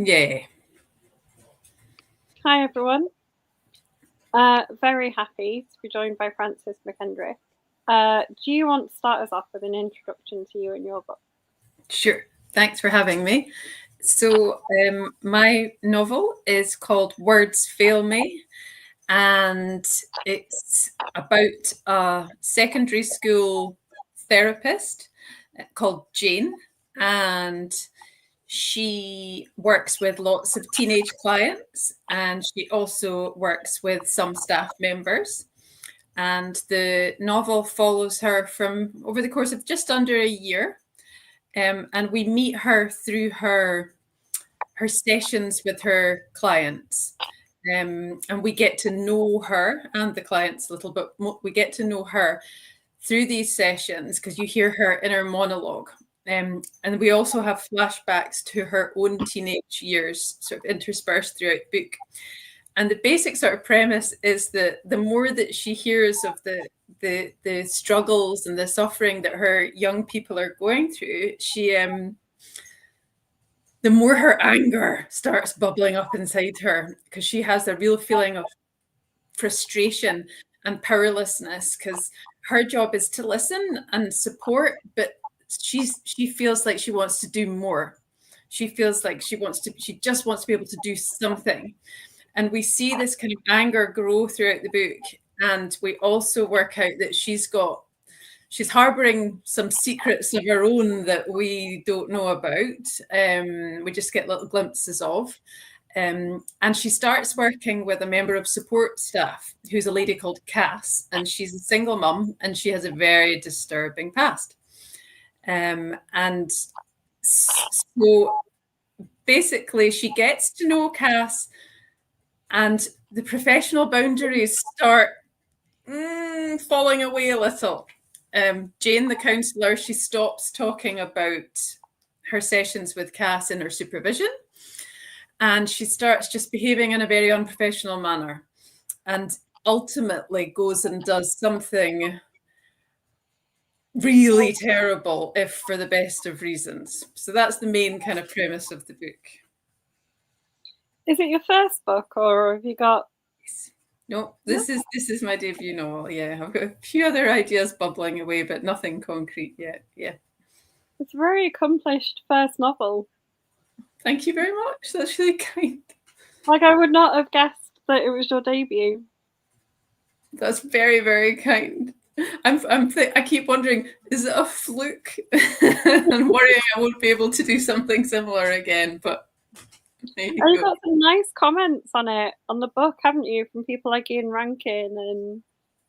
Yeah. Hi, everyone. Very happy to be joined by Frances Mckendrick. Do you want to start us off with an introduction to you and your book? Sure. Thanks for having me. So, my novel is called Words Fail Me, and it's about a secondary school therapist called Jane, and she works with lots of teenage clients, and she also works with some staff members. And the novel follows her from over the course of just under a year. And we meet her through her sessions with her clients. And we get to know her and the clients a little bit. We get to know her through these sessions because you hear her inner monologue. And we also have flashbacks to her own teenage years, sort of interspersed throughout the book. And the basic sort of premise is that the more that she hears of the struggles and the suffering that her young people are going through, the more her anger starts bubbling up inside her because she has a real feeling of frustration and powerlessness because her job is to listen and support, but she feels like she wants to do more. She feels like she just wants to be able to do something. And we see this kind of anger grow throughout the book. And we also work out that she's harboring some secrets of her own that we don't know about. We just get little glimpses of. And she starts working with a member of support staff who's a lady called Cass, and she's a single mum and she has a very disturbing past. And so basically, she gets to know Cass, and the professional boundaries start falling away a little. Jane, the counsellor, she stops talking about her sessions with Cass in her supervision, and she starts just behaving in a very unprofessional manner, and ultimately goes and does something really terrible, if for the best of reasons. So that's the main kind of premise of the book. Is it your first book, or have you got? No, this is my debut novel. Yeah, I've got a few other ideas bubbling away, but nothing concrete yet. Yeah. It's a very accomplished first novel. Thank you very much. That's really kind. Like, I would not have guessed that it was your debut. That's very, very kind. I keep wondering, is it a fluke? And worrying I won't be able to do something similar again. But there you And you've go. got some nice comments on it, on the book, haven't you? From people like Ian Rankin and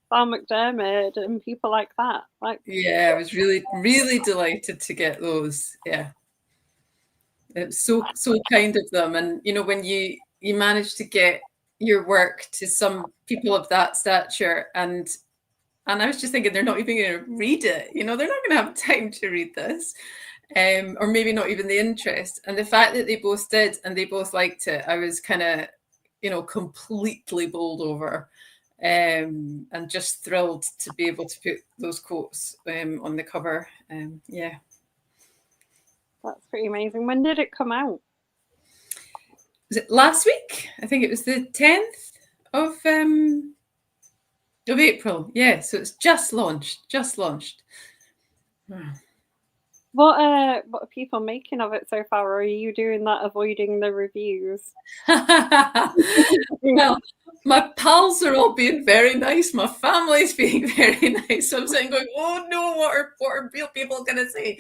Val McDermid and people like that. Like, Yeah, I was really, really delighted to get those. Yeah, it's so kind of them. And when you manage to get your work to some people of that stature, and I was just thinking they're not even going to read it. They're not going to have time to read this, or maybe not even the interest. And the fact that they both did and they both liked it, I was kind of, completely bowled over, and just thrilled to be able to put those quotes on the cover. Yeah. that's pretty amazing. When did it come out? Was it last week? I think it was the 10th of April. Yeah, so it's just launched. Just launched. What are people making of it so far? Or are you doing that avoiding the reviews? Well, my pals are all being very nice. My family's being very nice. So I'm sitting going, "Oh no, what are real people going to say?"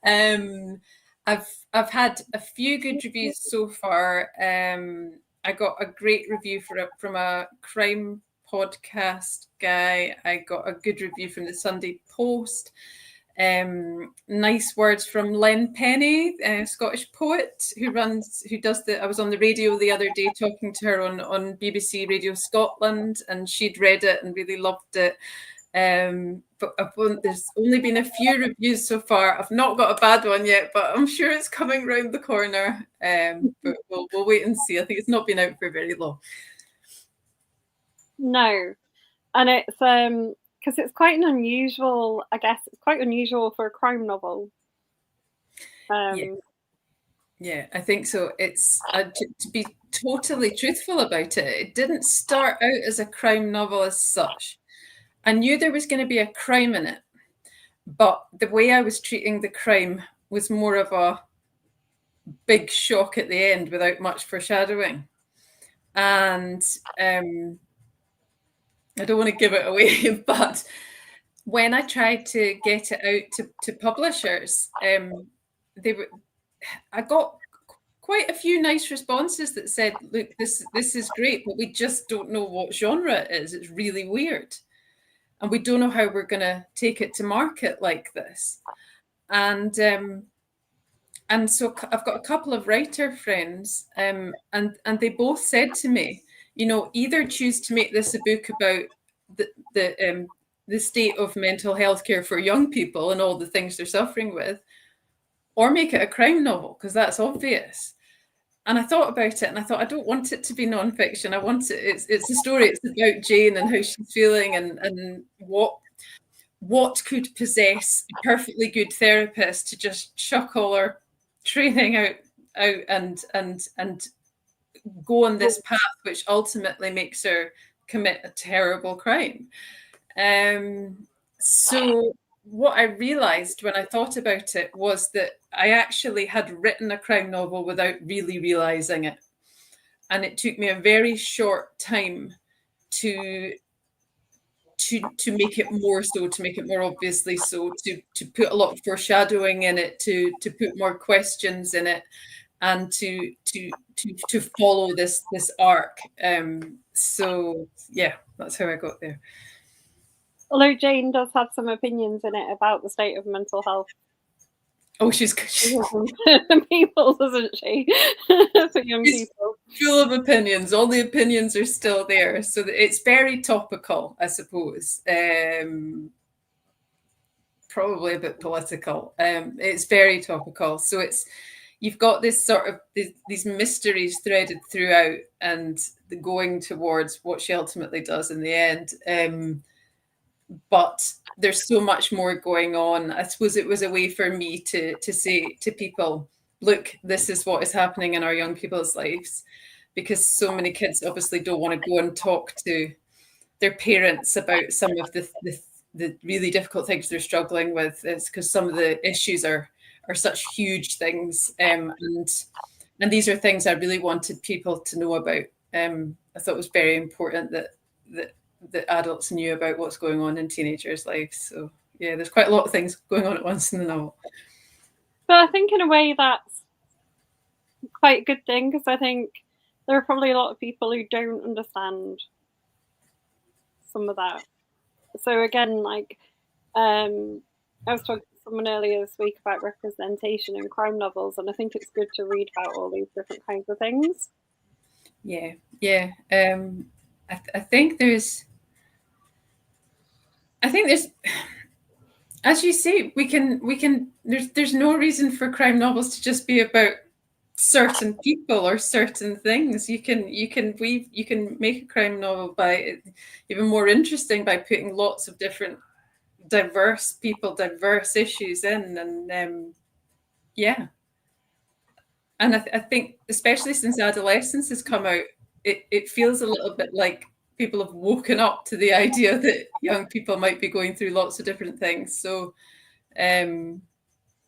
Um, I've had a few good reviews so far. I got a great review from a crime podcast guy. I got a good review from the Sunday Post. Nice words from Len Penny, a Scottish poet who does the. I was on the radio the other day talking to her on BBC Radio Scotland, and she'd read it and really loved it. But there's only been a few reviews so far. I've not got a bad one yet, but I'm sure it's coming round the corner. But we'll wait and see. I think it's not been out for very long. No, and it's because it's quite an I guess it's quite unusual for a crime novel. Yeah. Yeah, I think so. It's to be totally truthful about it. It didn't start out as a crime novel as such. I knew there was going to be a crime in it, but the way I was treating the crime was more of a big shock at the end without much foreshadowing. And I don't want to give it away, but when I tried to get it out to publishers, they were I got quite a few nice responses that said, "Look, this is great, but we just don't know what genre it is. It's really weird, and we don't know how we're going to take it to market like this." And so I've got a couple of writer friends, and they both said to me, either choose to make this a book about the state of mental health care for young people and all the things they're suffering with, or make it a crime novel because that's obvious. And I thought about it, and I thought I don't want it to be nonfiction. I want it. It's a story. It's about Jane and how she's feeling, and what could possess a perfectly good therapist to just chuck all her training out and go on this path, which ultimately makes her commit a terrible crime. So what I realized when I thought about it was that I actually had written a crime novel without really realizing it. And it took me a very short time to make it more so, to make it more obviously so, to put a lot of foreshadowing in it, to put more questions in it, and to follow this arc. So yeah, that's how I got there. Although Jane does have some opinions in it about the state of mental health Oh, she's people, doesn't she? For young people. Full of opinions. All the opinions are still there. So it's very topical, I suppose. Probably a bit political. It's very topical. So you've got this sort of these mysteries threaded throughout, and the going towards what she ultimately does in the end. But there's so much more going on. I suppose it was a way for me to say to people, look, this is what is happening in our young people's lives, because so many kids obviously don't want to go and talk to their parents about some of the really difficult things they're struggling with. It's because some of the issues are such huge things, and these are things I really wanted people to know about. I thought it was very important that adults knew about what's going on in teenagers' lives. So yeah, there's quite a lot of things going on at once in the novel. But I think in a way that's quite a good thing, because I think there are probably a lot of people who don't understand some of that. So again, like I was talking to someone earlier this week about representation in crime novels, and I think it's good to read about all these different kinds of things. Yeah. I think there's, as you say, we can. There's no reason for crime novels to just be about certain people or certain things. You can make a crime novel by even more interesting by putting lots of different diverse people, diverse issues in, and yeah. And I think, especially since adolescence has come out, it feels a little bit like people have woken up to the idea that young people might be going through lots of different things. So,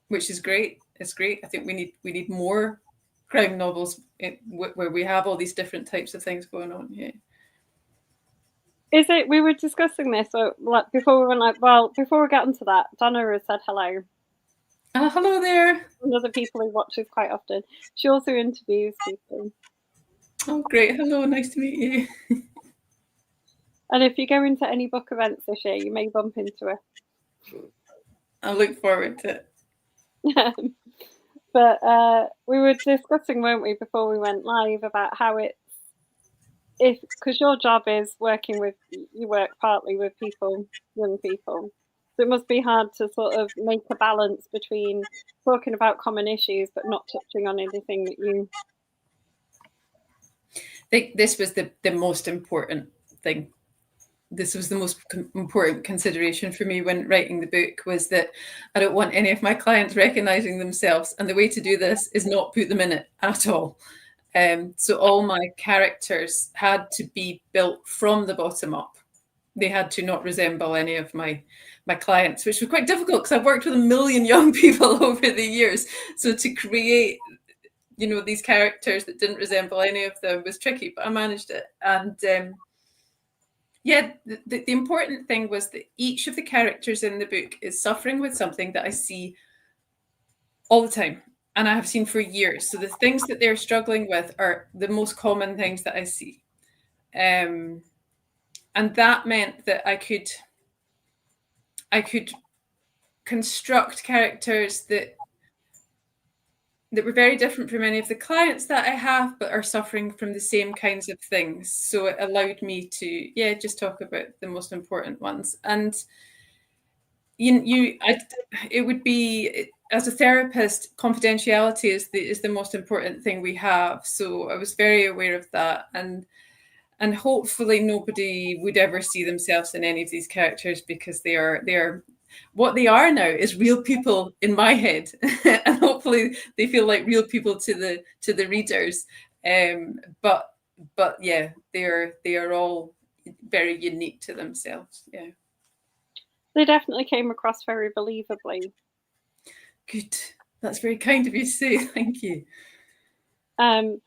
which is great. It's great. I think we need more crime novels where we have all these different types of things going on. Yeah. Is it? We were discussing this before we went. Before we get into that, Donna has said hello. Hello there. One of the people who watches quite often. She also interviews people. Oh, great. Hello. Nice to meet you. And if you go into any book events this year, you may bump into her. I look forward to it. But we were discussing, weren't we, before we went live, about how because your job is you work partly with people, young people. So it must be hard to sort of make a balance between talking about common issues but not touching on anything that you. I think this was the most important thing this was the most important consideration for me when writing the book, was that I don't want any of my clients recognizing themselves, and the way to do this is not put them in it at all. So all my characters had to be built from the bottom up. They had to not resemble any of my clients, which was quite difficult because I've worked with a million young people over the years. So to create, these characters that didn't resemble any of them was tricky, but I managed it. And the important thing was that each of the characters in the book is suffering with something that I see all the time, and I have seen for years. So the things that they're struggling with are the most common things that I see. And that meant that I could construct characters that were very different from any of the clients that I have, but are suffering from the same kinds of things. So it allowed me to, just talk about the most important ones. And it would be, as a therapist, confidentiality is the most important thing we have. So I was very aware of that, and hopefully nobody would ever see themselves in any of these characters, because they are what they are now is real people in my head, and hopefully they feel like real people to the readers. But yeah, they are all very unique to themselves. Yeah. They definitely came across very believably. Good. That's very kind of you to say. Thank you. And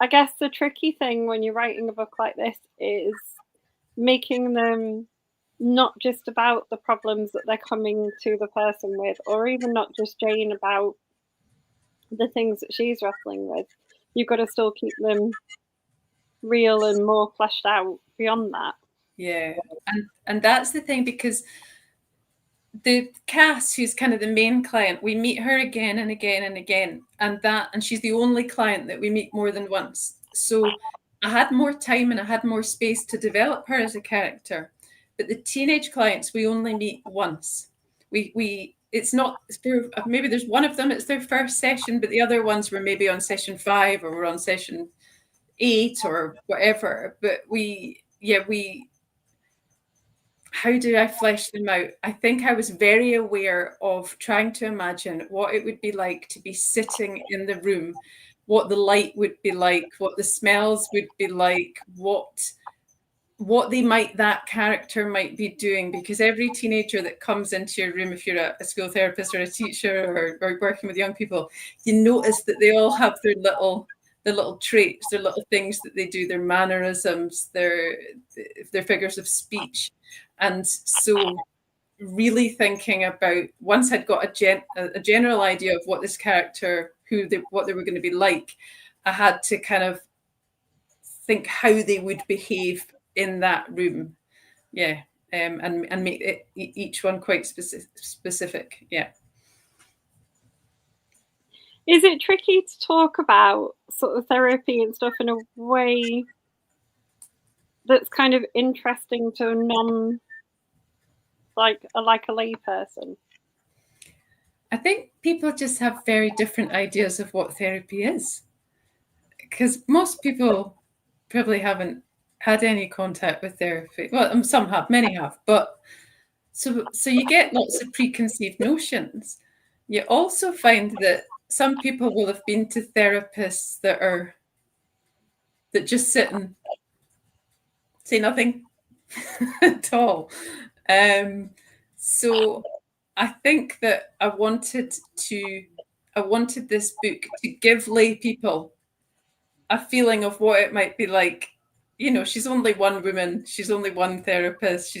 I guess the tricky thing when you're writing a book like this is making them not just about the problems that they're coming to the person with, or even not just Jane about the things that she's wrestling with. You've got to still keep them real and more fleshed out beyond that. Yeah. And that's the thing, because the Cass, who's kind of the main client, we meet her again and again and again, and she's the only client that we meet more than once. So I had more time and I had more space to develop her as a character. But the teenage clients we only meet once. It's not, maybe there's one of them, it's their first session, but the other ones were maybe on session 5 or we're on session 8 or whatever. But how do I flesh them out? I think I was very aware of trying to imagine what it would be like to be sitting in the room, what the light would be like, what the smells would be like, what that character might be doing. Because every teenager that comes into your room, if you're a school therapist or a teacher or working with young people, you notice that they all have their little traits, their little things that they do, their mannerisms, their figures of speech. And so really thinking about, once I'd got a general idea of what this character, what they were going to be like, I had to kind of think how they would behave in that room. Yeah. And make it, each one quite specific. Yeah. Is it tricky to talk about sort of therapy and stuff in a way that's kind of interesting to a lay person? I think people just have very different ideas of what therapy is, because most people probably haven't had any contact with therapy. Well, some have, many have, but so you get lots of preconceived notions. You also find that some people will have been to therapists that just sit and say nothing at all. So I think that I wanted this book to give lay people a feeling of what it might be like. She's only one woman, she's only one therapist,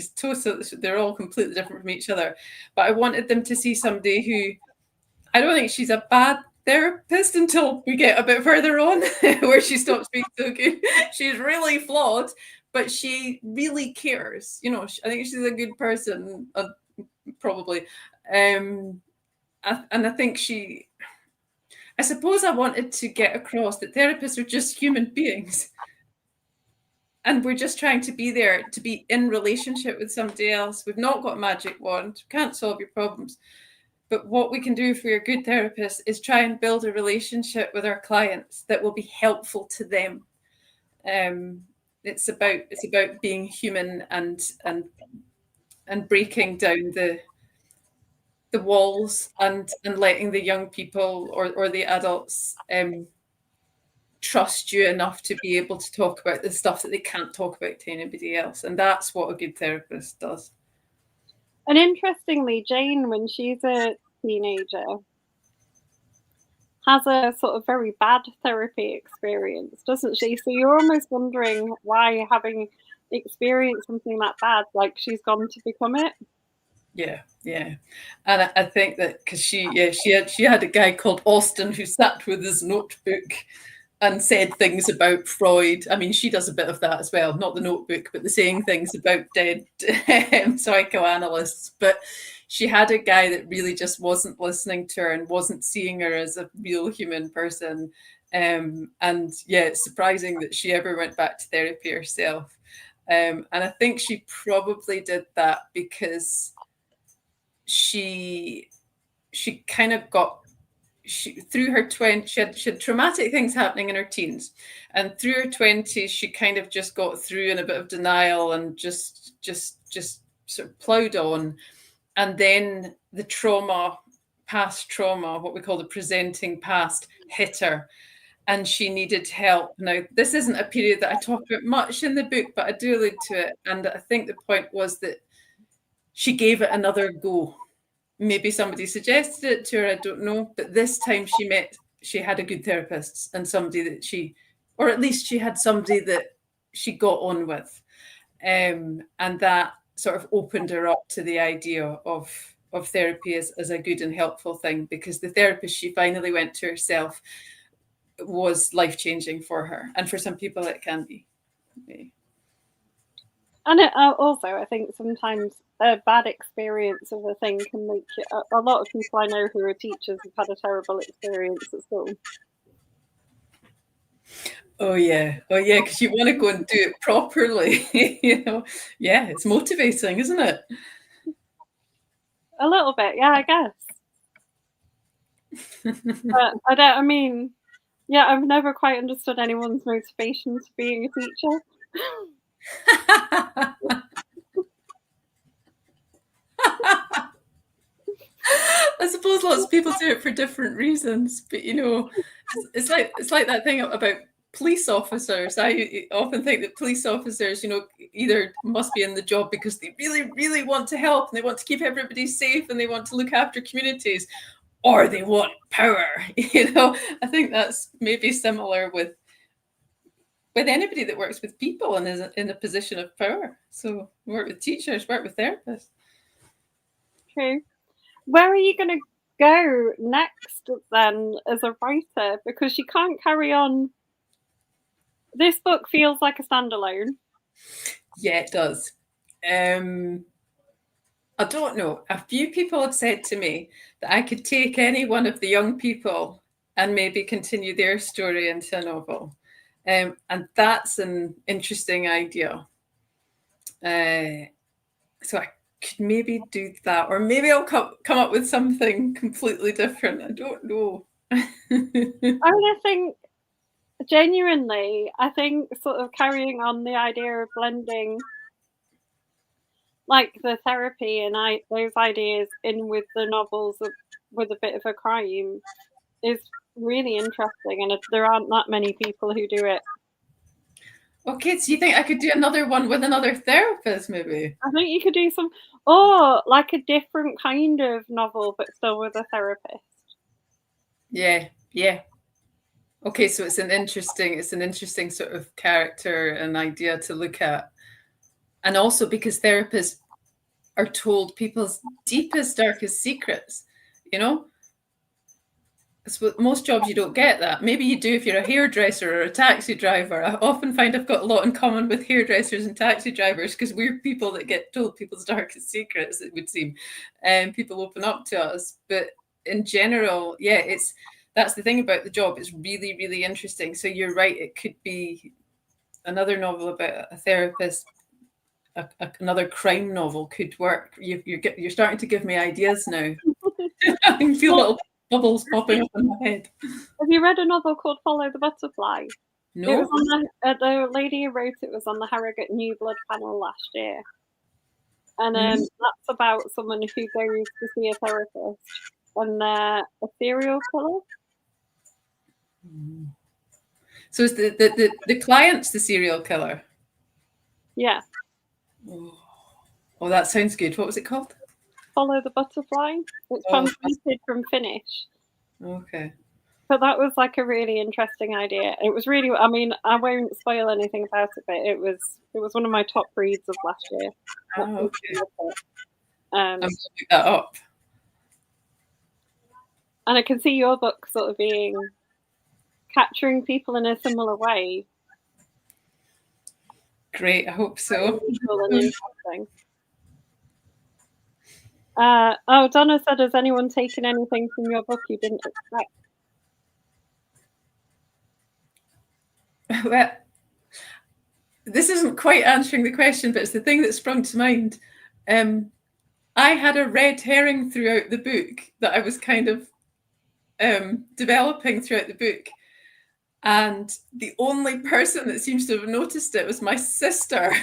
they're all completely different from each other. But I wanted them to see somebody who, I don't think she's a bad therapist until we get a bit further on, where she stops being so good. She's really flawed, but she really cares. I think she's a good person, probably. And I think I suppose I wanted to get across that therapists are just human beings. And we're just trying to be there, to be in relationship with somebody else. We've not got a magic wand, can't solve your problems. But what we can do if we're a good therapist is try and build a relationship with our clients that will be helpful to them. it's about being human and breaking down the walls and letting the young people or the adults trust you enough to be able to talk about the stuff that they can't talk about to anybody else. And that's what a good therapist does. And interestingly, Jane, when she's a teenager, has a sort of very bad therapy experience, doesn't she? So you're almost wondering why, having experienced something that bad, like she's gone to become it. Yeah, yeah, and I think that because she had a guy called Austin who sat with his notebook and said things about Freud. I mean, she does a bit of that as well, not the notebook, but the saying things about dead psychoanalysts. But she had a guy that really just wasn't listening to her and wasn't seeing her as a real human person. And yeah, it's surprising that she ever went back to therapy herself. And I think she probably did that because she kind of got through her 20s, she had traumatic things happening in her teens, and through her 20s she kind of just got through in a bit of denial and just sort of plowed on. And then the past trauma, what we call the presenting past, hit her, and she needed help. Now, this isn't a period that I talk about much in the book, but I do allude to it. And I think the point was that she gave it another go. Maybe somebody suggested it to her, I don't know. But this time she had a good therapist and somebody that or at least she had somebody that she got on with. And that sort of opened her up to the idea of therapy as a good and helpful thing, because the therapist she finally went to herself was life-changing for her. And for some people it can be. And also, I think sometimes a bad experience of a thing can make you. A lot of people I know who are teachers have had a terrible experience at school. Oh yeah, because you want to go and do it properly, Yeah, it's motivating, isn't it? A little bit, yeah, I guess. But I mean, yeah, I've never quite understood anyone's motivation to being a teacher. I suppose lots of people do it for different reasons, but it's like that thing about police officers. I often think that police officers, either must be in the job because they really, really want to help and they want to keep everybody safe and they want to look after communities, or they want power. I think that's maybe similar with anybody that works with people and is in a position of power. So work with teachers, work with therapists. True. Where are you going to go next then as a writer? Because you can't carry on. This book feels like a standalone. Yeah, it does. I don't know. A few people have said to me that I could take any one of the young people and maybe continue their story into a novel. And that's an interesting idea. So I could maybe do that, or maybe I'll come up with something completely different. I don't know. I mean, I think genuinely, sort of carrying on the idea of blending like the therapy and those ideas in with the novels with a bit of a crime is really interesting, and there aren't that many people who do it. Okay, so you think I could do another one with another therapist, maybe? I think you could do like a different kind of novel, but still with a therapist. Yeah. Okay, so it's an interesting sort of character and idea to look at. And also because therapists are told people's deepest, darkest secrets, So most jobs you don't get that. Maybe you do if you're a hairdresser or a taxi driver. I often find I've got a lot in common with hairdressers and taxi drivers because we're people that get told people's darkest secrets, it would seem, and people open up to us. But in general, yeah, that's the thing about the job. It's really, really interesting. So you're right. It could be another novel about a therapist. Another crime novel could work. You're starting to give me ideas now. I can feel little bubbles popping up in my head. Have you read a novel called Follow the Butterfly? It was No? on the lady who wrote it was on the Harrogate New Blood panel last year, and Mm. that's about someone who goes to see a therapist and they're a serial killer. So is the client's the serial killer? Yeah, Oh, that sounds good. What was it called? Follow the Butterfly. It's Oh, translated from Finnish. okay. But that was like a really interesting idea. It was really, I mean, I won't spoil anything about it, but it was one of my top reads of last year. Oh, okay. I'm Um, going to pick that up. and I can see your book sort of being capturing people in a similar way. Great. I hope so. Unusual and interesting. Donna said, has anyone taken anything from your book you didn't expect? Well, this isn't quite answering the question, but it's the thing that sprung to mind. I had a red herring throughout the book that I was kind of developing throughout the book. And the only person that seems to have noticed it was my sister.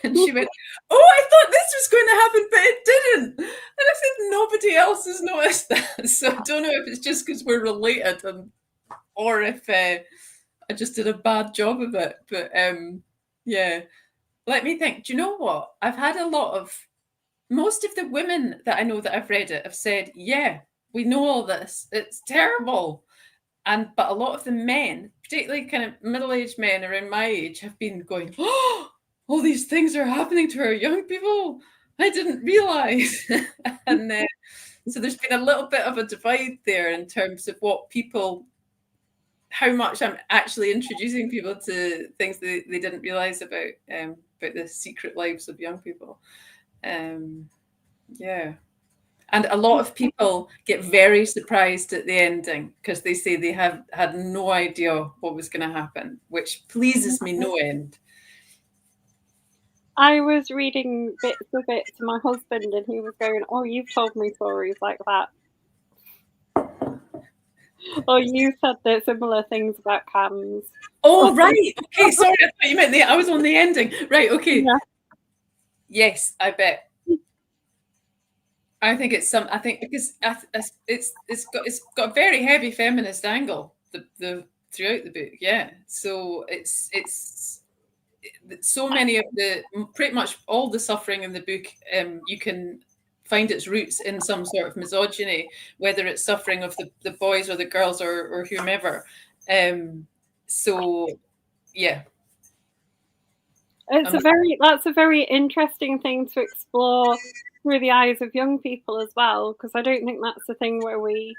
And she went, "Oh, I thought this was going to happen, but it didn't." And I said, "Nobody else has noticed that." So I don't know if it's just because we're related, or if I just did a bad job of it. But yeah, let me think. Do you know what? I've had a lot of, most of the women that I know that I've read it have said, "Yeah, we know all this. It's terrible." But a lot of the men, particularly kind of middle-aged men around my age, have been going, "Oh, all these things are happening to our young people. I didn't realize." And so there's been a little bit of a divide there in terms of how much I'm actually introducing people to things they didn't realize about the secret lives of young people. Yeah. And a lot of people get very surprised at the ending because they say they have had no idea what was going to happen, which pleases me no end. I was reading bits of it to my husband, and he was going, "Oh, you've told me stories like that." Or you said the similar things about cams. Oh, right. Okay. Sorry. I thought you meant I was on the ending. Right. Okay. Yeah. Yes, I bet. I think because it's got a very heavy feminist angle the throughout the book. Yeah. So it's so many of pretty much all the suffering in the book, you can find its roots in some sort of misogyny, whether it's suffering of the boys or the girls or whomever. So yeah. That's a very interesting thing to explore through the eyes of young people as well, because I don't think that's the thing where we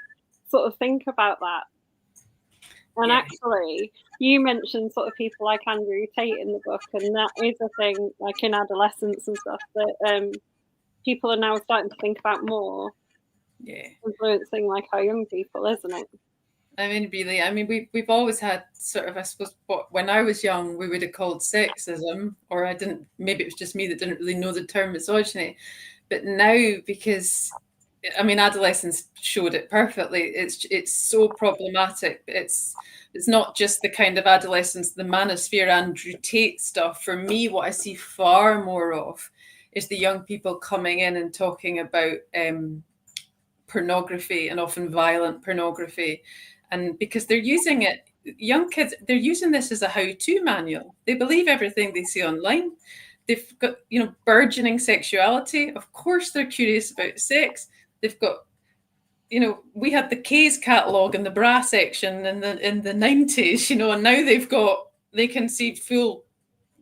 sort of think about that. And Yeah. actually, you mentioned sort of people like Andrew Tate in the book, and that is a thing, like in adolescence and stuff, that people are now starting to think about more, Yeah. influencing like our young people, isn't it? I mean, really, I mean, we've always had sort of, I suppose, what when I was young, we would have called sexism, or I didn't, maybe it was just me that didn't really know the term misogyny. But now, because I mean, adolescence showed it perfectly. It's so problematic. It's not just the kind of adolescence, the manosphere Andrew Tate stuff. For me, what I see far more of is the young people coming in and talking about pornography, and often violent pornography. And because they're using it, young kids, they're using this as a how-to manual. They believe everything they see online. They've got, burgeoning sexuality. Of course, they're curious about sex. They've got, we had the K's catalog in the bra section in the 90s, and now they can see full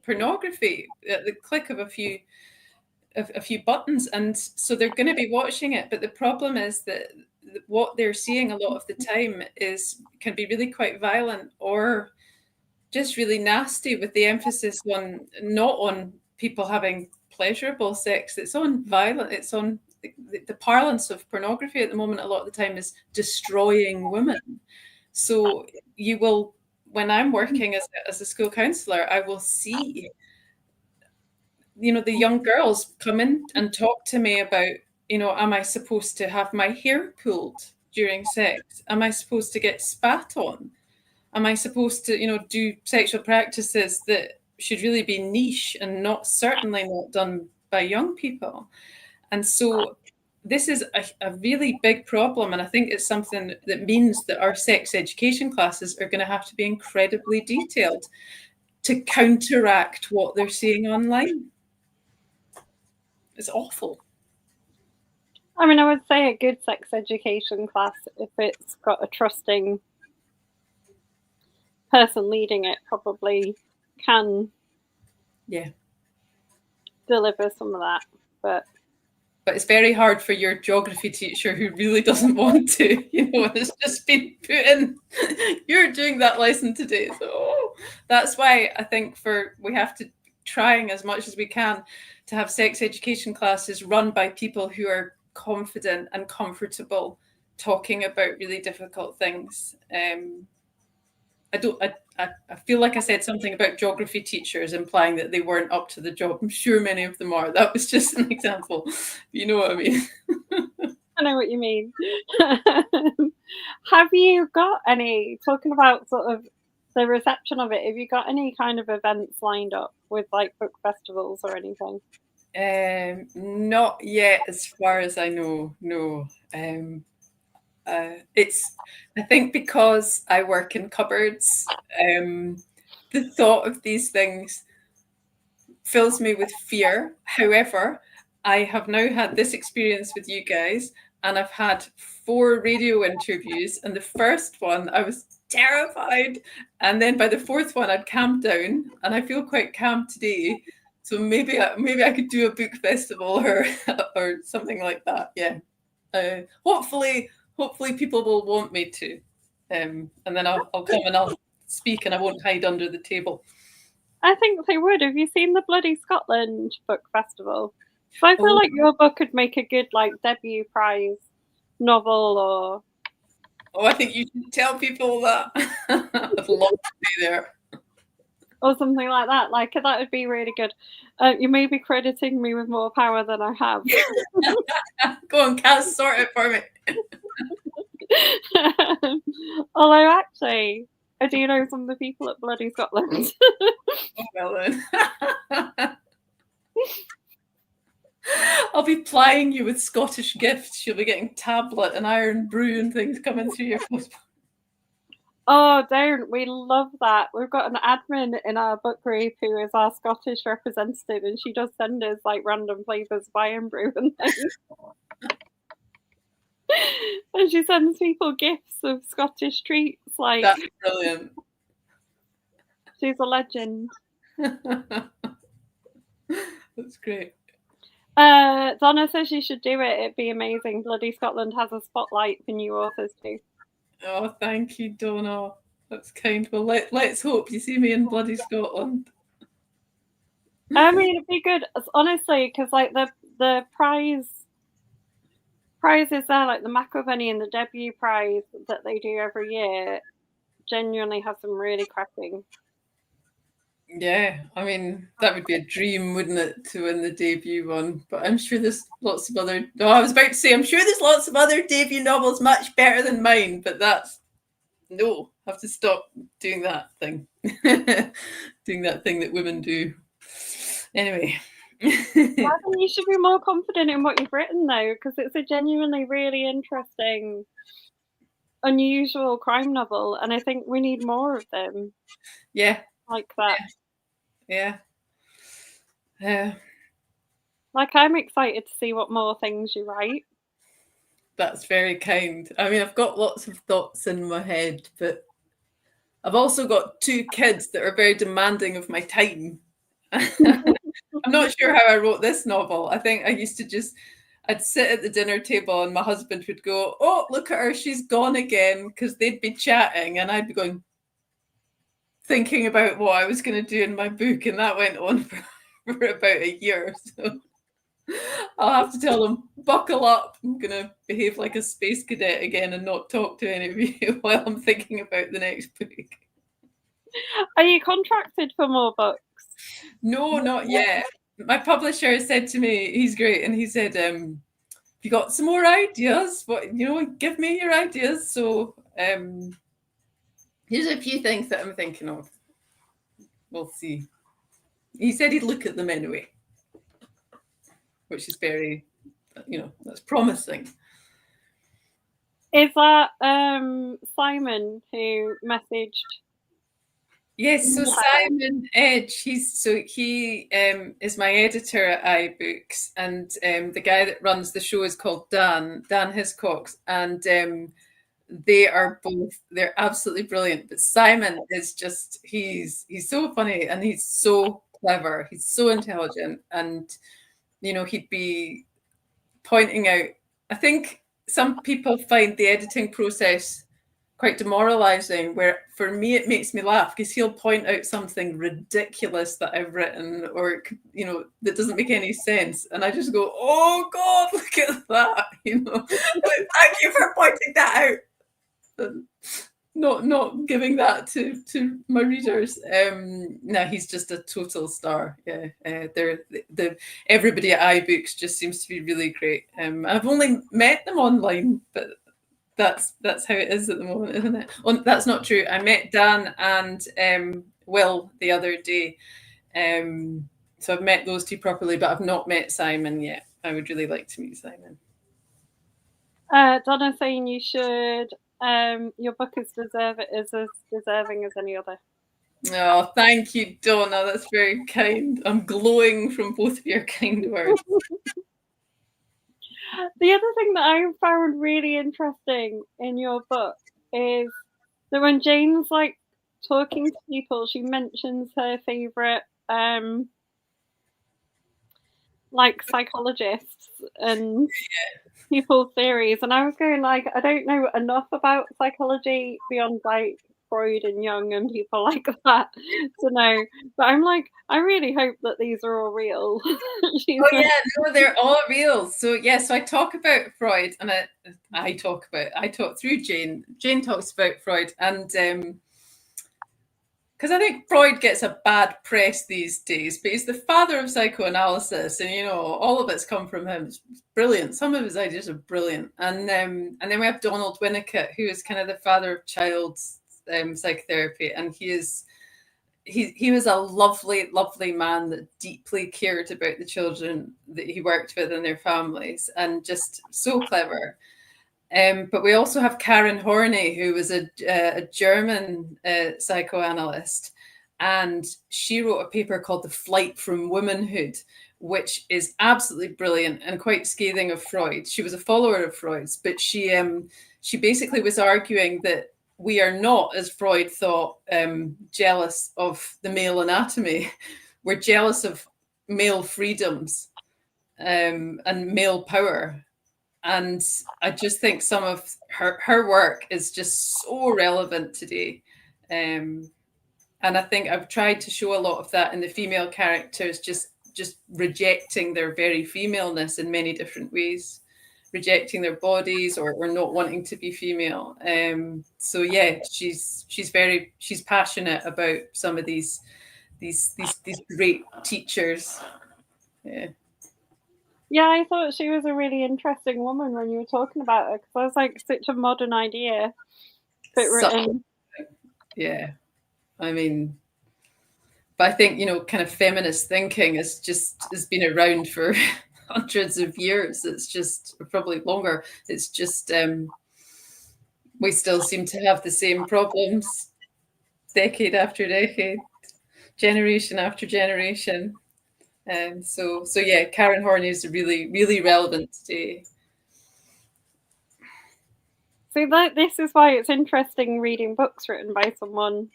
pornography at the click of a few buttons, and so they're going to be watching it. But the problem is that what they're seeing a lot of the time can be really quite violent, or just really nasty, with the emphasis not on people having pleasurable sex. It's on violent. It's on the parlance of pornography at the moment. A lot of the time is destroying women. So when I'm working as a school counselor, I will see the young girls come in and talk to me about, am I supposed to have my hair pulled during sex? Am I supposed to get spat on? am I supposed to, do sexual practices that should really be niche and certainly not done by young people? And so this is a really big problem. And I think it's something that means that our sex education classes are going to have to be incredibly detailed to counteract what they're seeing online. It's awful. I mean, I would say a good sex education class, if it's got a trusting person leading it, probably can deliver some of that. But it's very hard for your geography teacher who really doesn't want to, it's just been put in, you're doing that lesson today. So that's why I think we have to trying as much as we can to have sex education classes run by people who are confident and comfortable talking about really difficult things. I feel like I said something about geography teachers implying that they weren't up to the job. I'm sure many of them are. That was just an example. You know what I mean? I know what you mean. Have you got any, talking about sort of the reception of it, have you got any kind of events lined up with like book festivals or anything? Not yet, as far as I know, no. I think because I work in cupboards, the thought of these things fills me with fear. However, I have now had this experience with you guys, and I've had 4 radio interviews. And the first one, I was terrified. And then by the 4th one, I'd calmed down, and I feel quite calm today. So maybe I could do a book festival or something like that. Yeah. Hopefully people will want me to. And then I'll come and I'll speak, and I won't hide under the table. I think they would. Have you seen the Bloody Scotland Book Festival? So I feel like your book could make a good like debut prize novel or... Oh, I think you should tell people that. I'd love to be there. Or something like that. Like, that would be really good. You may be crediting me with more power than I have. Go on, Kaz, sort it for me. Although, actually, I do know some of the people at Bloody Scotland. Oh, well then. I'll be plying you with Scottish gifts. You'll be getting tablet and iron brew and things coming through your post. Oh, don't. We love that. We've got an admin in our book group who is our Scottish representative, and she does send us like random flavours of iron brew and things. And she sends people gifts of Scottish treats. Like, that's brilliant. She's a legend. That's great. Donna says you should do it. It'd be amazing. Bloody Scotland has a spotlight for new authors too. Oh, thank you, Donna. That's kind. Well, let's hope you see me in Bloody Scotland. I mean, it'd be good, honestly, because like the prizes there, like the McIlvenney and the debut prize that they do every year, genuinely have some really cracking. Yeah, I mean, that would be a dream, wouldn't it, to win the debut one? But I'm sure there's lots of other... No, I was about to say, I'm sure there's lots of other debut novels much better than mine, but that's... No, I have to stop doing that thing. Doing that thing that women do. Anyway. I think you should be more confident in what you've written, though, because it's a genuinely really interesting, unusual crime novel, and I think we need more of them. Yeah. Like that. Yeah. Like, I'm excited to see what more things you write. That's very kind. I mean, I've got lots of thoughts in my head, but I've also got 2 kids that are very demanding of my time. I'm not sure how I wrote this novel. I think I used to I'd sit at the dinner table and my husband would go, "Oh, look at her, she's gone again," because they'd be chatting and I'd be going, thinking about what I was going to do in my book, and that went on for about a year. So I'll have to tell them, buckle up. I'm going to behave like a space cadet again and not talk to any of you while I'm thinking about the next book. Are you contracted for more books? No, not yet. My publisher said to me, he's great, and he said, you got some more ideas? What, give me your ideas. So Here's a few things that I'm thinking of. We'll see. He said he'd look at them anyway, which is very, that's promising. Is that Simon who messaged? Yes, so Simon Edge, he is my editor at iBooks, and the guy that runs the show is called Dan Hiscox, and they're absolutely brilliant. But Simon is just he's so funny and he's so clever, he's so intelligent, and he'd be pointing out. I think some people find the editing process quite demoralizing, where for me it makes me laugh because he'll point out something ridiculous that I've written, or that doesn't make any sense, and I just go, oh god, look at that, thank you for pointing that out, and not giving that to my readers. No, he's just a total star. Yeah, everybody at iBooks just seems to be really great. I've only met them online, but that's how it is at the moment, isn't it? Oh, that's not true. I met Dan and Will the other day. So I've met those two properly, but I've not met Simon yet. I would really like to meet Simon. Donna saying you should. Your book is as deserving as any other. Oh, thank you, Donna. That's very kind. I'm glowing from both of your kind words. The other thing that I found really interesting in your book is that when Jane's like talking to people, she mentions her favorite like psychologists and people's theories, and I was going like, I don't know enough about psychology beyond like Freud and Jung and people like that to know, but I'm like, I really hope that these are all real. Oh yeah, no, they're all real. So so I talk about Freud, and I talk through Jane. Jane talks about Freud, and because I think Freud gets a bad press these days, but he's the father of psychoanalysis, and all of it's come from him. It's brilliant. Some of his ideas are brilliant, and then we have Donald Winnicott, who is kind of the father of child psychotherapy, and he was a lovely, lovely man that deeply cared about the children that he worked with and their families, and just so clever. But we also have Karen Horney, who was a German psychoanalyst, and she wrote a paper called The Flight from Womanhood, which is absolutely brilliant and quite scathing of Freud. She was a follower of Freud's, but she basically was arguing that we are not, as Freud thought, jealous of the male anatomy. We're jealous of male freedoms and male power. And I just think some of her work is just so relevant today. And I think I've tried to show a lot of that in the female characters, just rejecting their very femaleness in many different ways, rejecting their bodies or not wanting to be female. So yeah, she's passionate about some of these great teachers. Yeah. Yeah, I thought she was a really interesting woman when you were talking about her, because I was like, such a modern idea, but written. Yeah, I mean, but I think kind of feminist thinking has been around for hundreds of years. It's just probably longer. It's just we still seem to have the same problems, decade after decade, generation after generation. So yeah, Karen Horney is really, really relevant today. So this is why it's interesting reading books written by someone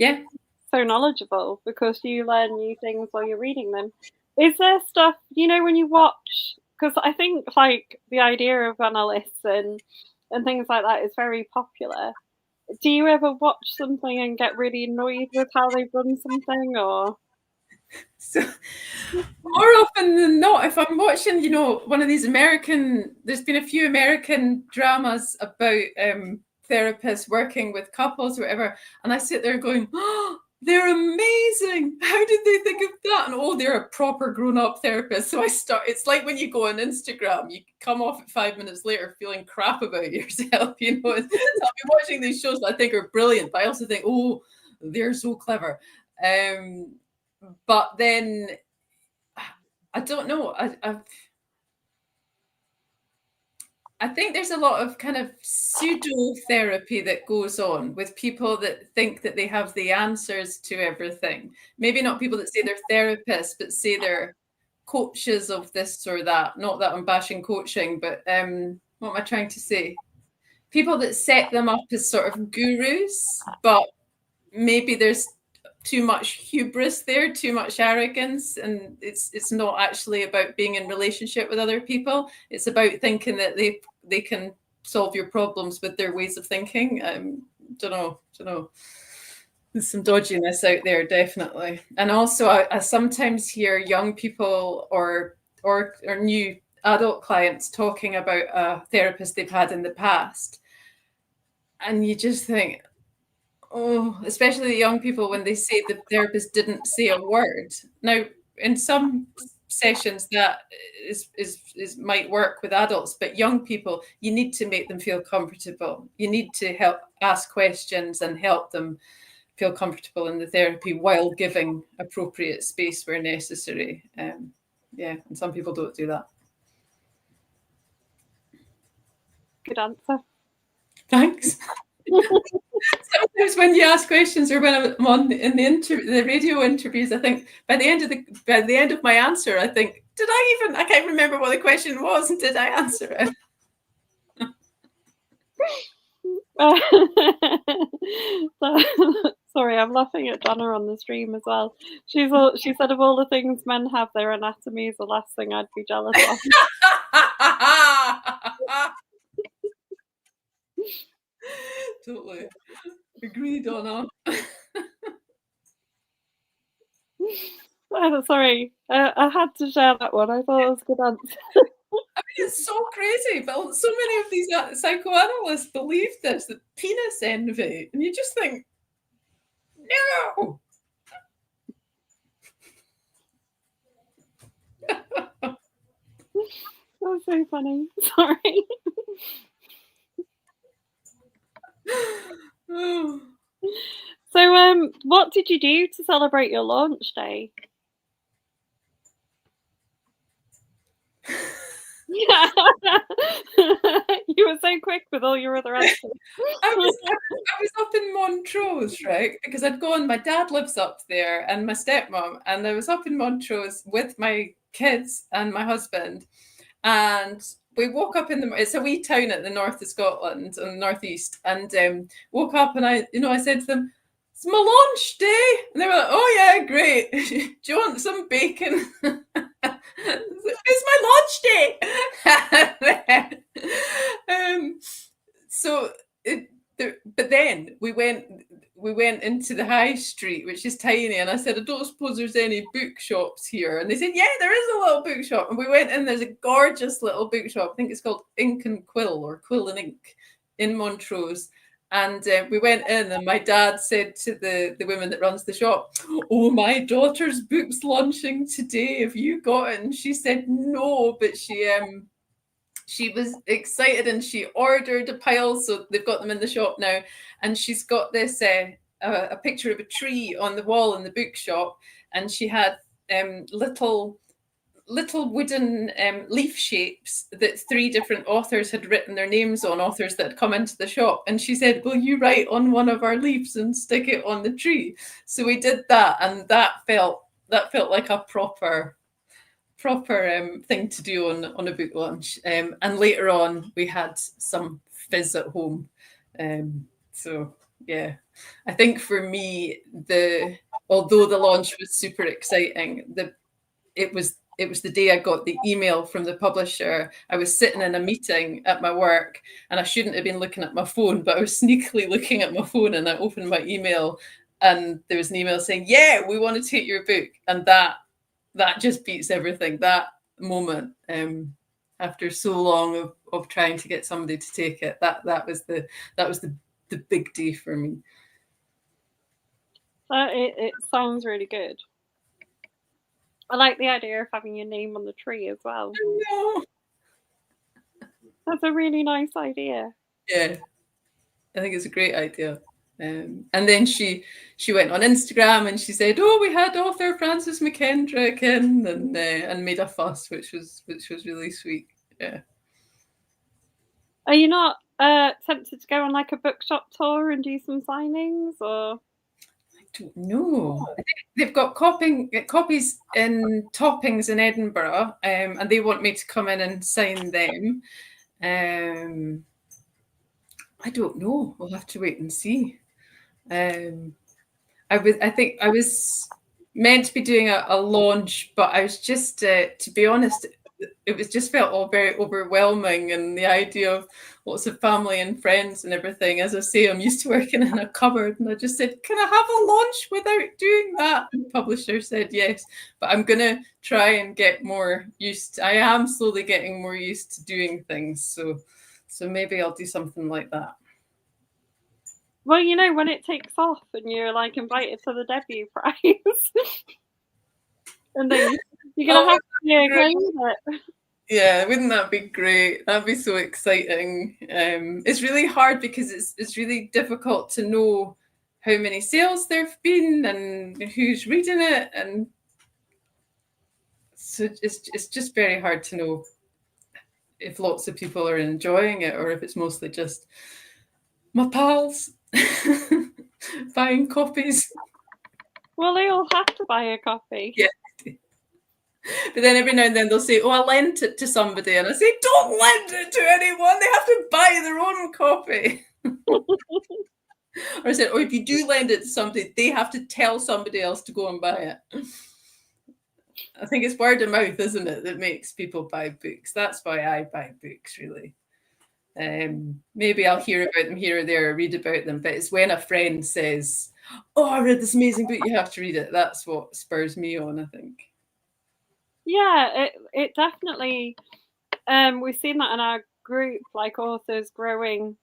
so knowledgeable, because you learn new things while you're reading them. Is there stuff, when you watch, because I think like the idea of analysts and things like that is very popular. Do you ever watch something and get really annoyed with how they've done something, or? So more often than not, if I'm watching, one of these there's been a few American dramas about therapists working with couples or whatever, and I sit there going, oh, they're amazing. How did they think of that? And oh, they're a proper grown-up therapist. So it's like when you go on Instagram, you come off at 5 minutes later feeling crap about yourself. So I'll be watching these shows that I think are brilliant, but I also think, oh, they're so clever. But then I don't know. I think there's a lot of kind of pseudo therapy that goes on with people that think that they have the answers to everything. Maybe not people that say they're therapists, but say they're coaches of this or that. Not that I'm bashing coaching, but what am I trying to say? People that set them up as sort of gurus, but maybe there's too much hubris there, too much arrogance, and it's not actually about being in relationship with other people. It's about thinking that they can solve your problems with their ways of thinking. Don't know. There's some dodginess out there, definitely. And also, I sometimes hear young people or new adult clients talking about a therapist they've had in the past, and you just think, oh, especially the young people when they say the therapist didn't say a word. Now, in some sessions that is might work with adults, but young people, you need to make them feel comfortable. You need to help ask questions and help them feel comfortable in the therapy while giving appropriate space where necessary. Yeah, and some people don't do that. Good answer. Thanks. Sometimes when you ask questions or when I'm on in the radio interviews, I think by the end of my answer, I think, I can't remember what the question was, and did I answer it? Sorry, I'm laughing at Donna on the stream as well. She said of all the things men have, their anatomy is the last thing I'd be jealous of. Totally. Agree, Donna. Sorry, I had to share that one. I thought it was a good answer. I mean, it's so crazy, but so many of these psychoanalysts believe this, the penis envy, and you just think, no. That's so funny. Sorry. So, what did you do to celebrate your launch day? Yeah. You were so quick with all your other answers. I was up in Montrose, right? Because my dad lives up there and my stepmom, and I was up in Montrose with my kids and my husband. And we woke up it's a wee town at the north of Scotland, on the northeast, and woke up and I said to them, it's my lunch day. And they were like, oh yeah, great. Do you want some bacon? It's my lunch day. But then we went into the high street, which is tiny, and I said, I don't suppose there's any bookshops here. And they said, yeah, there is a little bookshop. And we went in, there's a gorgeous little bookshop. I think it's called Ink and Quill, or Quill and Ink, in Montrose. And we went in, and my dad said to the woman that runs the shop, oh, my daughter's book's launching today. Have you got it? And she said no, but she was excited and she ordered a pile, so they've got them in the shop now. And she's got this a picture of a tree on the wall in the bookshop, and she had little wooden leaf shapes that 3 different authors had written their names on, authors that had come into the shop. And she said, will you write on one of our leaves and stick it on the tree? So we did that, and that felt like a proper thing to do on a book launch. And later on, we had some fizz at home. So yeah, I think for me, although the launch was super exciting, it was the day I got the email from the publisher. I was sitting in a meeting at my work, and I shouldn't have been looking at my phone, but I was sneakily looking at my phone, and I opened my email, and there was an email saying, yeah, we want to take your book. And that just beats everything. That moment, after so long of trying to get somebody to take it, that was the big day for me. It sounds really good. I like the idea of having your name on the tree as well. No. That's a really nice idea. Yeah, I think it's a great idea. And then she went on Instagram and she said, "Oh, we had author Frances Mckendrick in," and made a fuss, which was really sweet. Yeah. Are you not tempted to go on like a bookshop tour and do some signings, or? I don't know. I think they've got copies in Toppings in Edinburgh, and they want me to come in and sign them. I don't know. We'll have to wait and see. I think I was meant to be doing a launch, but I was just, to be honest, it was just felt all very overwhelming, and the idea of lots of family and friends and everything. As I say, I'm used to working in a cupboard, and I just said, "Can I have a launch without doing that?" And the publisher said yes, but I'm gonna try and get more used. I am slowly getting more used to doing things, so maybe I'll do something like that. Well, when it takes off and you're like invited to the debut prize, and then you're gonna have to be okay with it. Yeah, wouldn't that be great? That'd be so exciting. It's really hard because it's really difficult to know how many sales there've been and who's reading it, and so it's just very hard to know if lots of people are enjoying it or if it's mostly just my pals buying copies. Well, they all have to buy a copy. Yeah. But then every now and then they'll say, "Oh, I lent it to somebody," and I say, "Don't lend it to anyone. They have to buy their own copy." Or I said, "Oh, if you do lend it to somebody, they have to tell somebody else to go and buy it." I think it's word of mouth, isn't it, that makes people buy books. That's why I buy books, really. Maybe I'll hear about them here or there or read about them, but it's when a friend says, "Oh, I read this amazing book, you have to read it." That's what spurs me on, I think. Yeah, it definitely. We've seen that in our group, like authors growing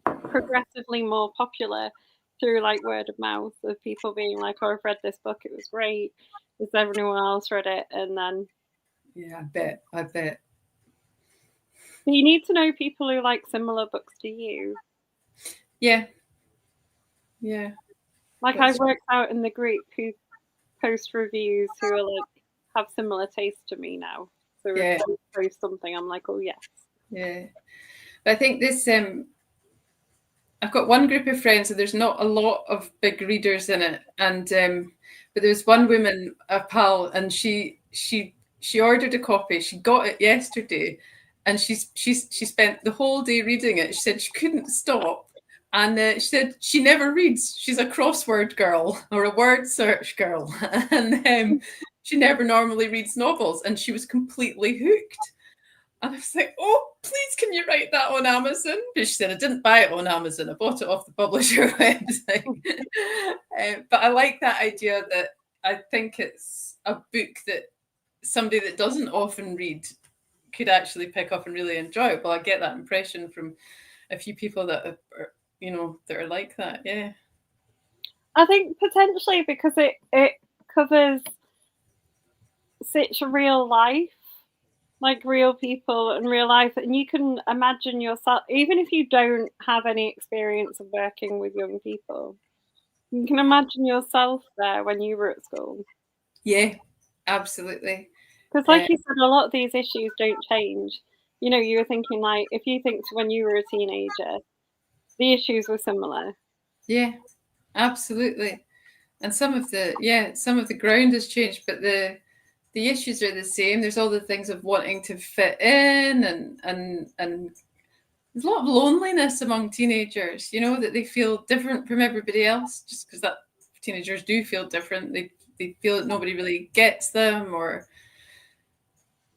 progressively more popular through like word of mouth of people being like, "Oh, I've read this book, it was great. Has everyone else read it?" And then Yeah, I bet. you need to know people who like similar books to you. Yeah. Like That's I've worked out in the group who post reviews who are like have similar taste to me now. So if yeah, they post something, I'm like, "Oh yes." yeah. But I think this I've got one group of friends, and there's not a lot of big readers in it. And but there was one woman, a pal, and she ordered a copy. She got it yesterday, and she spent the whole day reading it. She said she couldn't stop, and she said she never reads. She's a crossword girl or a word search girl, and she never normally reads novels, and she was completely hooked. And I was like, "Oh, please, can you write that on Amazon?" But she said, "I didn't buy it on Amazon. I bought it off the publisher website." But I like that idea that I think it's a book that somebody that doesn't often read could actually pick up and really enjoy it. Well, I get that impression from a few people that that are like that. Yeah. I think potentially because it covers such real life, like real people and real life, and you can imagine yourself, even if you don't have any experience of working with young people, you can imagine yourself there when you were at school. Yeah, absolutely. Because, like you said, a lot of these issues don't change. You were thinking, like, if you think to when you were a teenager, the issues were similar. Yeah, absolutely. And some of the ground has changed, but the issues are the same. There's all the things of wanting to fit in, and there's a lot of loneliness among teenagers, that they feel different from everybody else, just because that teenagers do feel different. They feel that nobody really gets them, or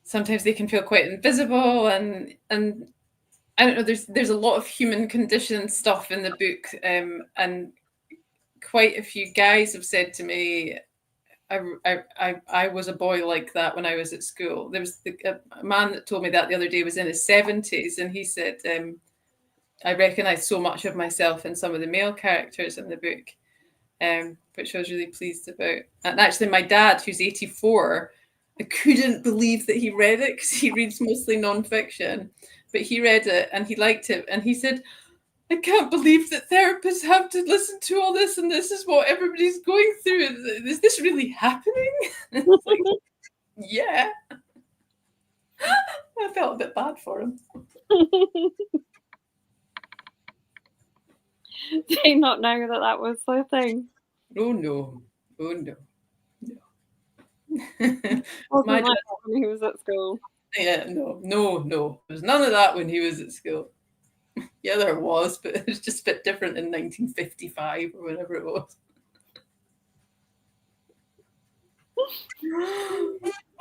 sometimes they can feel quite invisible, and I don't know, there's a lot of human condition stuff in the book, and quite a few guys have said to me, I was a boy like that when I was at school. There was a man that told me that the other day, was in his 70s, and he said, I recognise so much of myself in some of the male characters in the book. which I was really pleased about. And actually, my dad, who's 84, I couldn't believe that he read it because he reads mostly nonfiction, but he read it and he liked it. And he said, I can't believe that therapists have to listen to all this and this is what everybody's going through. Is this really happening? It's like, yeah. I felt a bit bad for him. Did he not know that that was the thing? Oh no. Oh no. Wasn't My like dad, that when he was at school. yeah, no. There was none of that when he was at school. Yeah, there was, but it was just a bit different in 1955 or whatever it was.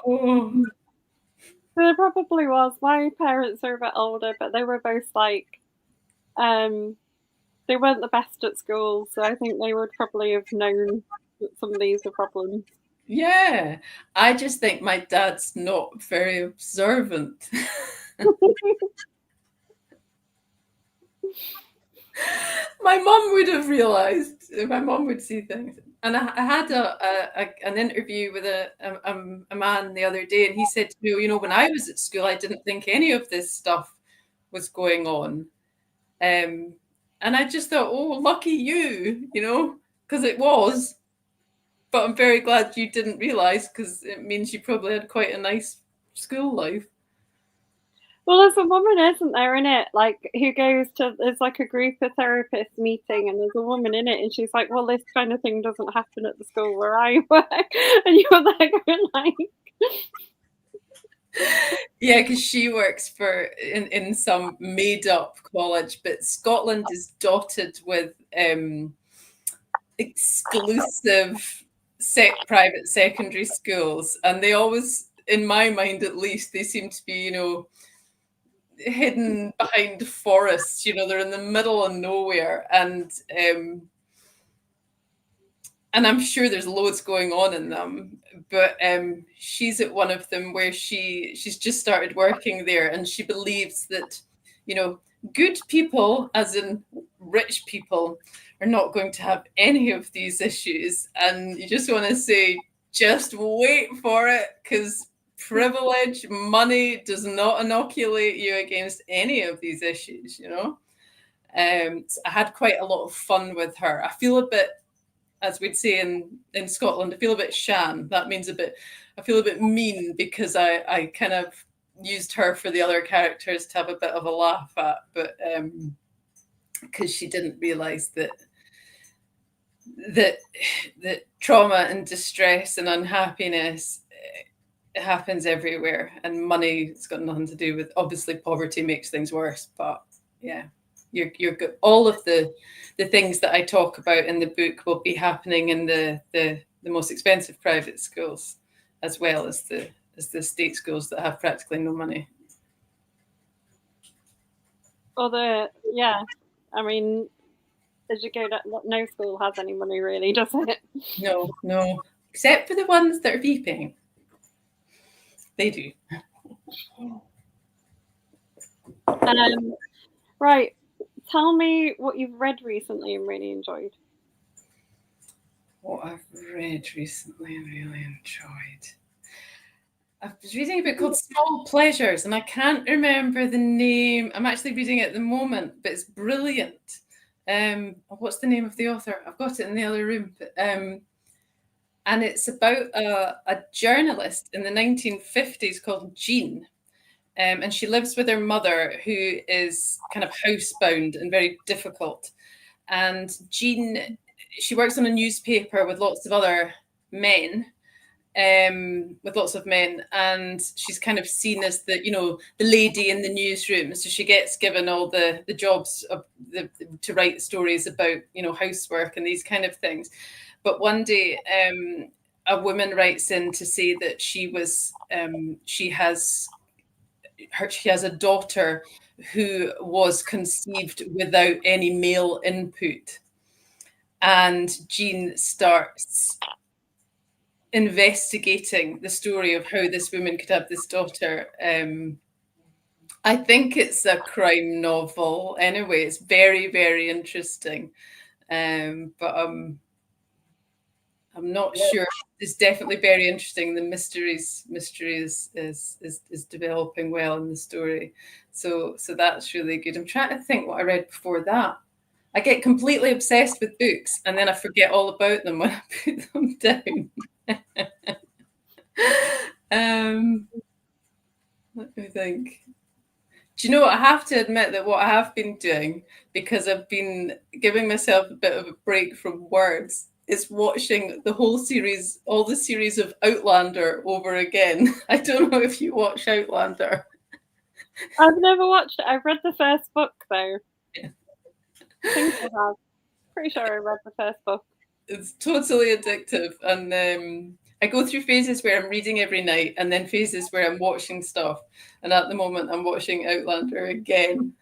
Oh. There probably was. My parents are a bit older, but they were both like, they weren't the best at school, so I think they would probably have known that some of these were problems. Yeah, I just think my dad's not very observant. My mum would have realised. My mum would see things. And I had an interview with a man the other day, and he said to me, you know, when I was at school, I didn't think any of this stuff was going on. And I just thought, oh, lucky you, you know, because it was. But I'm very glad you didn't realise because it means you probably had quite a nice school life. Well, there's a woman, isn't there, in it? Like, who goes to, there's like a group of therapists meeting, and there's a woman in it, and she's like, well, this kind of thing doesn't happen at the school where I work. And you're there going, like, Yeah, because she works for in some made up college, but Scotland is dotted with exclusive private secondary schools, and they always, in my mind at least, they seem to be, you know, hidden behind forests. You know, they're in the middle of nowhere, and I'm sure there's loads going on in them. But she's at one of them where she's just started working there, and she believes that, you know, good people, as in rich people, are not going to have any of these issues. And you just want to say, just wait for it, because privilege, money does not inoculate you against any of these issues, you know. So I had quite a lot of fun with her. I feel a bit, as we'd say in Scotland, I feel a bit shan. That means I feel a bit mean because I kind of used her for the other characters to have a bit of a laugh at, but because she didn't realise that trauma and distress and unhappiness happens everywhere, and money's got nothing to do with. Obviously, poverty makes things worse, but yeah, you're good. All of the things that I talk about in the book will be happening in the most expensive private schools, as well as the state schools that have practically no money. or yeah, I mean, as you go, no school has any money really, does it? No, except for the ones that are beeping. They do. Right. Tell me what you've read recently and really enjoyed. What I've read recently and really enjoyed. I was reading a book called Small Pleasures, and I can't remember the name. I'm actually reading it at the moment, but it's brilliant. What's the name of the author? I've got it in the other room. And it's about a journalist in the 1950s called Jean. And she lives with her mother, who is kind of housebound and very difficult. And Jean, she works on a newspaper with lots of other men, and she's kind of seen as the lady in the newsroom. So she gets given all the jobs to write stories about housework and these kind of things. But one day, a woman writes in to say that she has a daughter who was conceived without any male input. And Jean starts investigating the story of how this woman could have this daughter. I think it's a crime novel. Anyway, it's very, very interesting. But I'm not sure. It's definitely very interesting. The mystery is developing well in the story. So that's really good. I'm trying to think what I read before that. I get completely obsessed with books and then I forget all about them when I put them down. Let me think. Do you know what? I have to admit that what I have been doing, because I've been giving myself a bit of a break from words, is watching the whole series, all the series of Outlander over again. I don't know if you watch Outlander. I've never watched it. I've read the first book though. Yeah. I think I have. Pretty sure I read the first book. It's totally addictive. And I go through phases where I'm reading every night and then phases where I'm watching stuff. And at the moment, I'm watching Outlander again.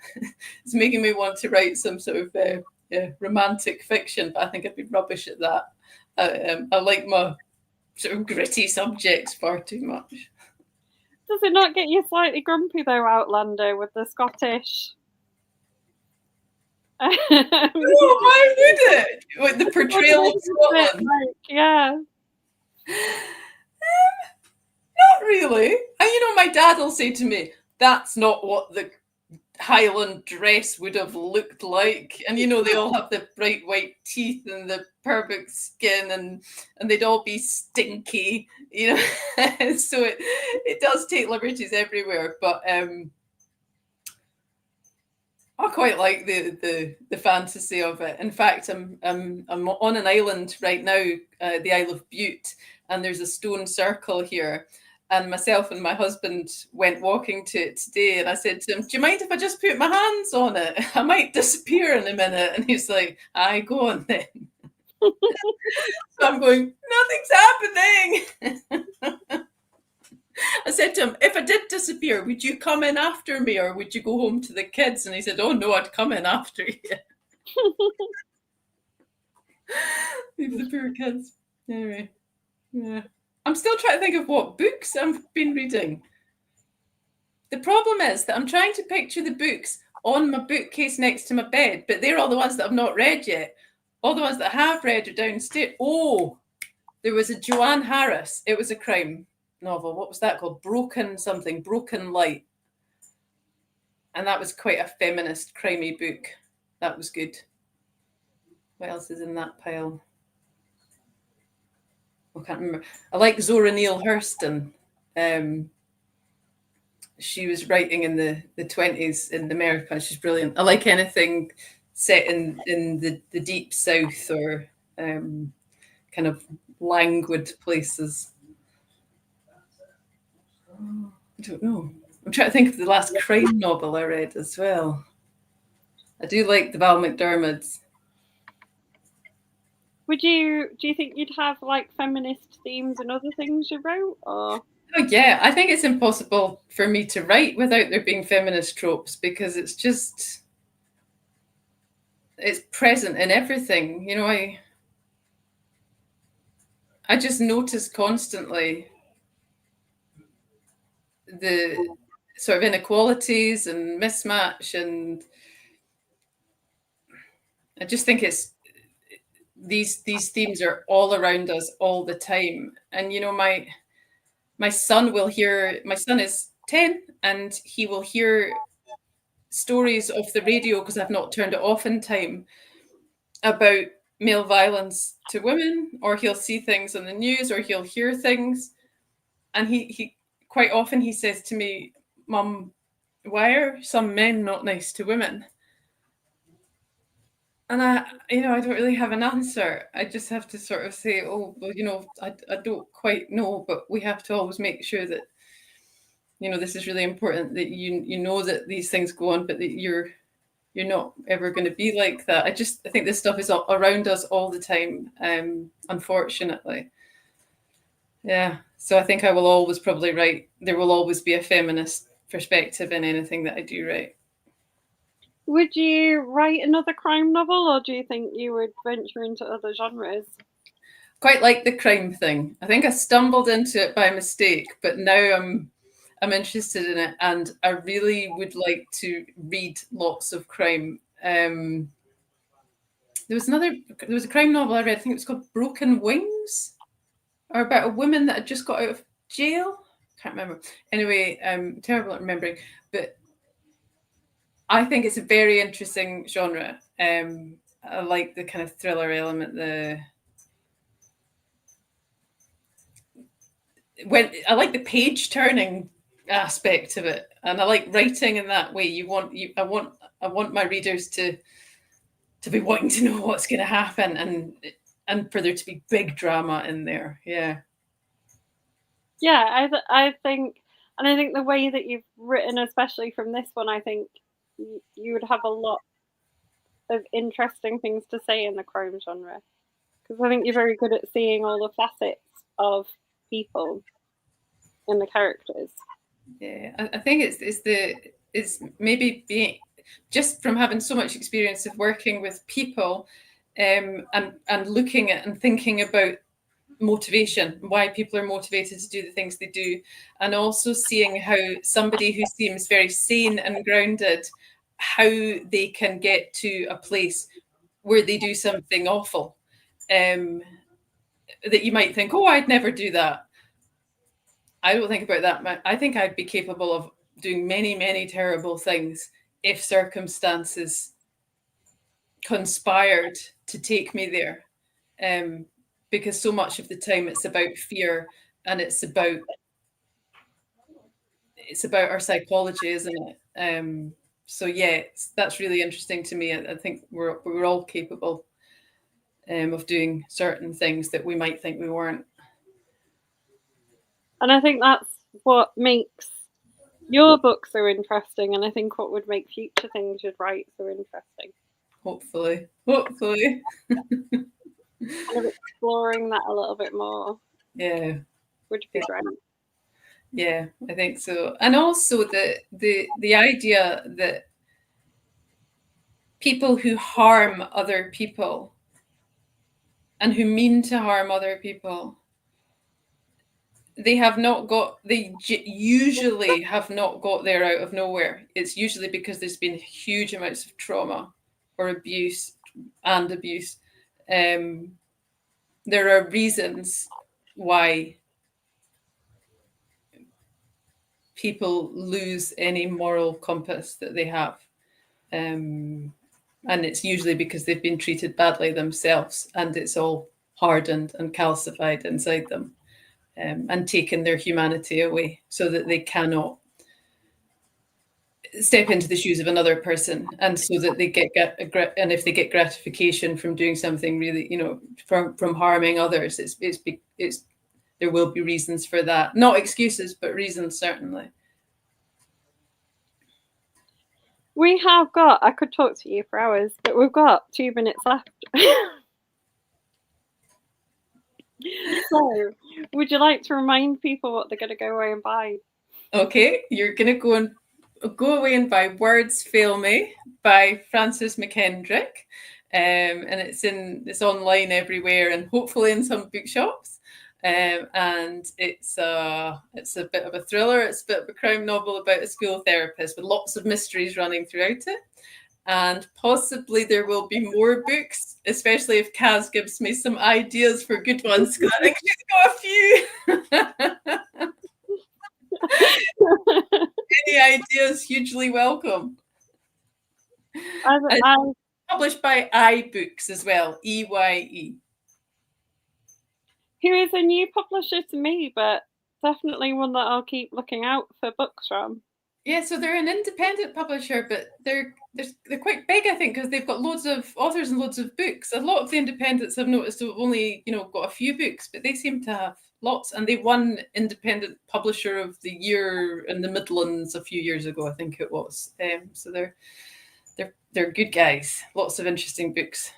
It's making me want to write some sort of romantic fiction, but I think I'd be rubbish at that. I like my sort of gritty subjects far too much. Does it not get you slightly grumpy though, Outlander, with the Scottish? Oh, why would it? With the portrayal of Scotland? Like, yeah. Not really. And my dad will say to me, that's not what the Highland dress would have looked like. And they all have the bright white teeth and the perfect skin and they'd all be stinky, so it does take liberties everywhere. But I quite like the fantasy of it. In fact, I'm on an island right now, the Isle of Bute, and there's a stone circle here. And myself and my husband went walking to it today, and I said to him, "Do you mind if I just put my hands on it? I might disappear in a minute." And he's like, "Aye, go on then." So I'm going, "Nothing's happening." I said to him, "If I did disappear, would you come in after me or would you go home to the kids?" And he said, "Oh no, I'd come in after you." Leave the poor kids. Anyway, yeah. I'm still trying to think of what books I've been reading. The problem is that I'm trying to picture the books on my bookcase next to my bed, but they're all the ones that I've not read yet. All the ones that I have read are downstairs. Oh, there was a Joanne Harris. It was a crime novel. What was that called? Broken Light. And that was quite a feminist, crimey book. That was good. What else is in that pile? I can't remember. I like Zora Neale Hurston. She was writing in the 20s in America. She's brilliant. I like anything set in the deep south or kind of languid places. I don't know. I'm trying to think of the last crime novel I read as well. I do like the Val McDermids. Do you think you'd have like feminist themes and other things you wrote, or? Oh yeah, I think it's impossible for me to write without there being feminist tropes because it's present in everything. I just notice constantly the sort of inequalities and mismatch, and I just think these themes are all around us all the time. And my son is 10 and he will hear stories off the radio because I've not turned it off in time about male violence to women, or he'll see things on the news or he'll hear things, and he quite often he says to me, "Mum, why are some men not nice to women?" And I don't really have an answer. I just have to sort of say, "Oh, well, I don't quite know, but we have to always make sure that this is really important, that you know that these things go on, but that you're not ever going to be like that." I think this stuff is all around us all the time, unfortunately. Yeah. So I think I will always probably write, there will always be a feminist perspective in anything that I do write. Would you write another crime novel, or do you think you would venture into other genres? Quite like the crime thing. I think I stumbled into it by mistake, but now I'm interested in it, and I really would like to read lots of crime. there was a crime novel I read, I think it was called Broken Wings, or about a woman that had just got out of jail. Can't remember. Anyway, terrible at remembering, but I think it's a very interesting genre. I like the kind of thriller element, I like the page turning aspect of it, and I like writing in that way. I want my readers to be wanting to know what's going to happen, and for there to be big drama in there. Yeah. Yeah, I think, and I think the way that you've written, especially from this one, I think you would have a lot of interesting things to say in the crime genre, because I think you're very good at seeing all the facets of people in the characters. Yeah, I think it's maybe being just from having so much experience of working with people, and looking at and thinking about motivation, why people are motivated to do the things they do, and also seeing how somebody who seems very sane and grounded, how they can get to a place where they do something awful, that you might think, oh, I'd never do that. I don't think about that. I think I'd be capable of doing many, many terrible things if circumstances conspired to take me there. Because so much of the time it's about fear, and it's about our psychology, isn't it? So yeah, that's really interesting to me. I think we're all capable, of doing certain things that we might think we weren't. And I think that's what makes your book so interesting, and I think what would make future things you'd write so interesting. Hopefully. Kind of exploring that a little bit more. Yeah. Would be great. Yeah, I think so. And also the idea that people who harm other people and who mean to harm other people, they usually have not got there out of nowhere. It's usually because there's been huge amounts of trauma or abuse. There are reasons why people lose any moral compass that they have. And it's usually because they've been treated badly themselves, and it's all hardened and calcified inside them, and taken their humanity away so that they cannot step into the shoes of another person, and so that they and if they get gratification from doing something really, from harming others, it's there will be reasons for that, not excuses, but reasons, certainly. We have got, I could talk to you for hours, but we've got 2 minutes left. So, would you like to remind people what they're going to go away and buy? Okay, you're going to go away and buy Words Fail Me by Frances Mckendrick. And it's online everywhere, and hopefully in some bookshops. And it's a bit of a thriller. It's a bit of a crime novel about a school therapist with lots of mysteries running throughout it. And possibly there will be more books, especially if Kaz gives me some ideas for good ones, because I think she's got a few. Any ideas, hugely welcome. Published by iBooks as well, EYE. Who is a new publisher to me, but definitely one that I'll keep looking out for books from. Yeah, so they're an independent publisher, but they're quite big, I think, because they've got loads of authors and loads of books. A lot of the independents I've noticed have only, got a few books, but they seem to have lots. And they won Independent Publisher of the Year in the Midlands a few years ago, I think it was. So they're good guys. Lots of interesting books.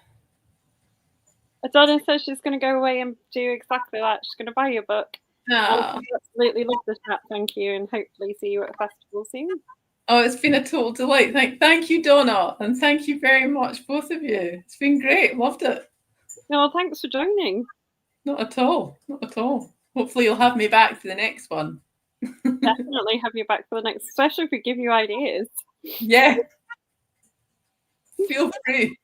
Adonna says she's going to go away and do exactly that. She's going to buy your book. I absolutely love the chat. Thank you, and hopefully see you at a festival soon. Oh, it's been a total delight. Thank you, Donna, and thank you very much, both of you. It's been great. Loved it. No, thanks for joining. Not at all. Not at all. Hopefully you'll have me back for the next one. Definitely have you back for the next, especially if we give you ideas. Yeah. Feel free.